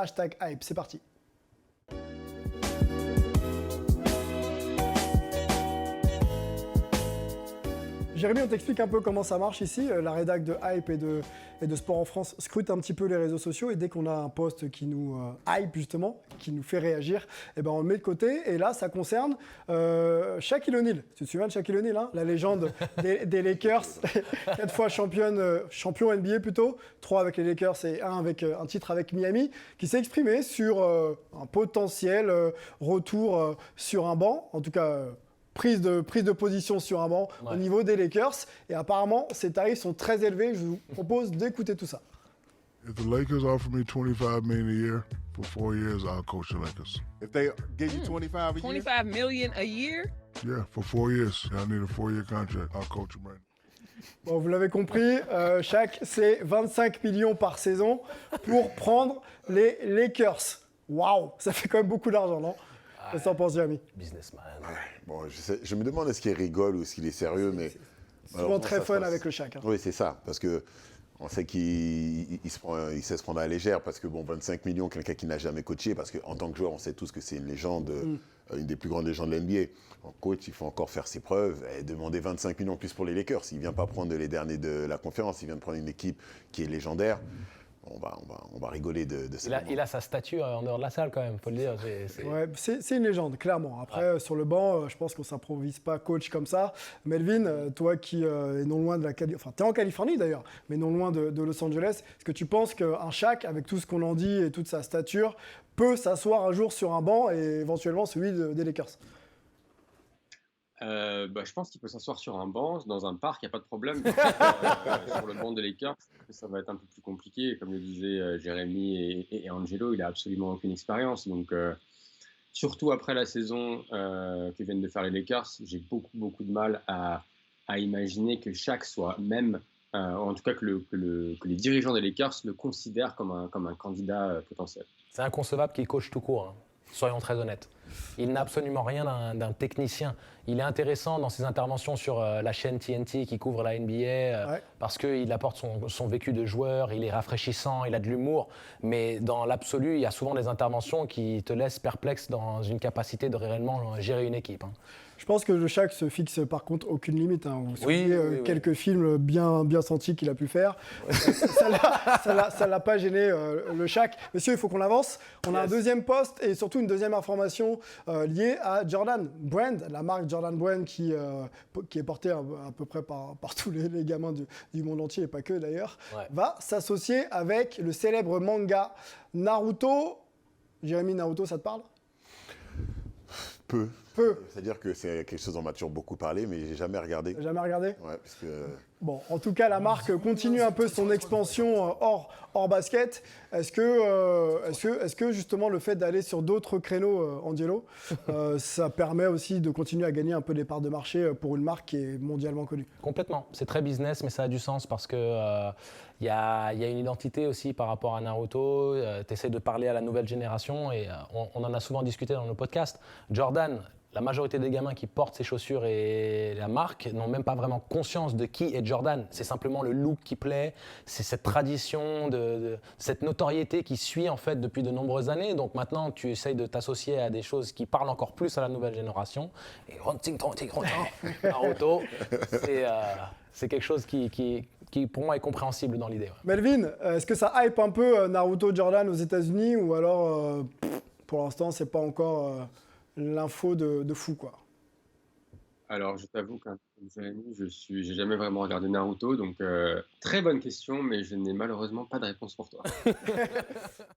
#hype. C'est parti. Jérémy, on t'explique un peu comment ça marche ici. La rédac de Hype et de Sport en France scrute un petit peu les réseaux sociaux et dès qu'on a un post qui nous hype justement, qui nous fait réagir, eh ben on le met de côté. Et là, ça concerne Shaquille O'Neal. Tu te souviens de Shaquille O'Neal, hein, la légende des Lakers, 4 fois champion NBA plutôt, 3 avec les Lakers et un titre avec Miami, qui s'est exprimé sur un potentiel retour sur un banc, en tout cas prise de position sur un banc au niveau des Lakers. Et apparemment, ces tarifs sont très élevés. Je vous propose d'écouter tout ça. If the Lakers offer me $25 million a year for 4 years, I'll coach the Lakers. If they give you 25 a year? 25 million a year? Yeah, for 4 years. I need a 4-year contract. I'll coach them right now. Bon, vous l'avez compris, Shaq, c'est 25 millions par saison pour prendre les Lakers. Waouh, ça fait quand même beaucoup d'argent, non? Qu'est-ce que t'en penses, Jérémy? Businessman. Bon, je me demande est-ce qu'il rigole ou est-ce qu'il est sérieux, mais... C'est souvent très fun avec le Shaq. Hein. Oui, c'est ça, parce que on sait qu'il sait se prendre à la légère, parce que bon, 25 millions, quelqu'un qui n'a jamais coaché, parce qu'en tant que joueur, on sait tous que c'est une légende, une des plus grandes légendes de l'NBA. En coach, il faut encore faire ses preuves et demander 25 millions plus pour les Lakers. Il ne vient pas prendre les derniers de la conférence, il vient de prendre une équipe qui est légendaire. On va rigoler de ça. Il a sa statue en dehors de la salle quand même, il faut le dire. Ouais, c'est une légende, clairement. Après, sur le banc, je pense qu'on ne s'improvise pas coach comme ça. Melvin, toi qui es non loin de la Californie, enfin tu es en Californie d'ailleurs, mais non loin de Los Angeles, est-ce que tu penses qu'un Shaq, avec tout ce qu'on en dit et toute sa stature, peut s'asseoir un jour sur un banc et éventuellement celui des Lakers? Je pense qu'il peut s'asseoir sur un banc, dans un parc, il n'y a pas de problème. Sur le banc des Lakers, ça va être un peu plus compliqué. Comme le disaient Jérémy et Angelo, il n'a absolument aucune expérience. Donc, surtout après la saison que viennent de faire les Lakers, j'ai beaucoup de mal à imaginer que Shaq soit même, en tout cas que les dirigeants des Lakers le considèrent comme un candidat potentiel. C'est inconcevable qu'il coach tout court, hein. Soyons très honnêtes. Il n'a absolument rien d'un technicien. Il est intéressant dans ses interventions sur la chaîne TNT qui couvre la NBA parce qu'il apporte son vécu de joueur, il est rafraîchissant, il a de l'humour. Mais dans l'absolu, il y a souvent des interventions qui te laissent perplexe dans une capacité de réellement gérer une équipe. Hein. Je pense que le Shaq se fixe par contre aucune limite. Hein. Vous oui, quelques films bien sentis qu'il a pu faire. Ça l'a pas gêné le Shaq. Messieurs, il faut qu'on avance. On a un deuxième poste et surtout une deuxième information liée à Jordan Brand, la marque Jordan Brand qui est portée à peu près par tous les gamins du monde entier et pas que d'ailleurs, va s'associer avec le célèbre manga Naruto. Jérémy, Naruto, ça te parle? Peu. C'est-à-dire que c'est quelque chose dont on m'a toujours beaucoup parlé, mais j'ai jamais regardé. Jamais regardé? Ouais, parce que... Bon, en tout cas, la marque continue un peu son expansion hors basket. Est-ce que justement le fait d'aller sur d'autres créneaux, Angelo, ça permet aussi de continuer à gagner un peu des parts de marché pour une marque qui est mondialement connue? Complètement. C'est très business, mais ça a du sens parce que y a une identité aussi par rapport à Naruto. Tu essaies de parler à la nouvelle génération et on en a souvent discuté dans nos podcasts. Jordan, la majorité des gamins qui portent ces chaussures et la marque n'ont même pas vraiment conscience de qui est Jordan. C'est simplement le look qui plaît, c'est cette tradition, cette notoriété qui suit en fait depuis de nombreuses années. Donc maintenant, tu essayes de t'associer à des choses qui parlent encore plus à la nouvelle génération. Et Naruto, c'est quelque chose qui pour moi est compréhensible dans l'idée. Ouais. Melvin, est-ce que ça hype un peu Naruto Jordan aux États-Unis ou alors pour l'instant c'est pas encore l'info de fou quoi? Alors je t'avoue qu'un Jérémy, j'ai jamais vraiment regardé Naruto, donc très bonne question, mais je n'ai malheureusement pas de réponse pour toi.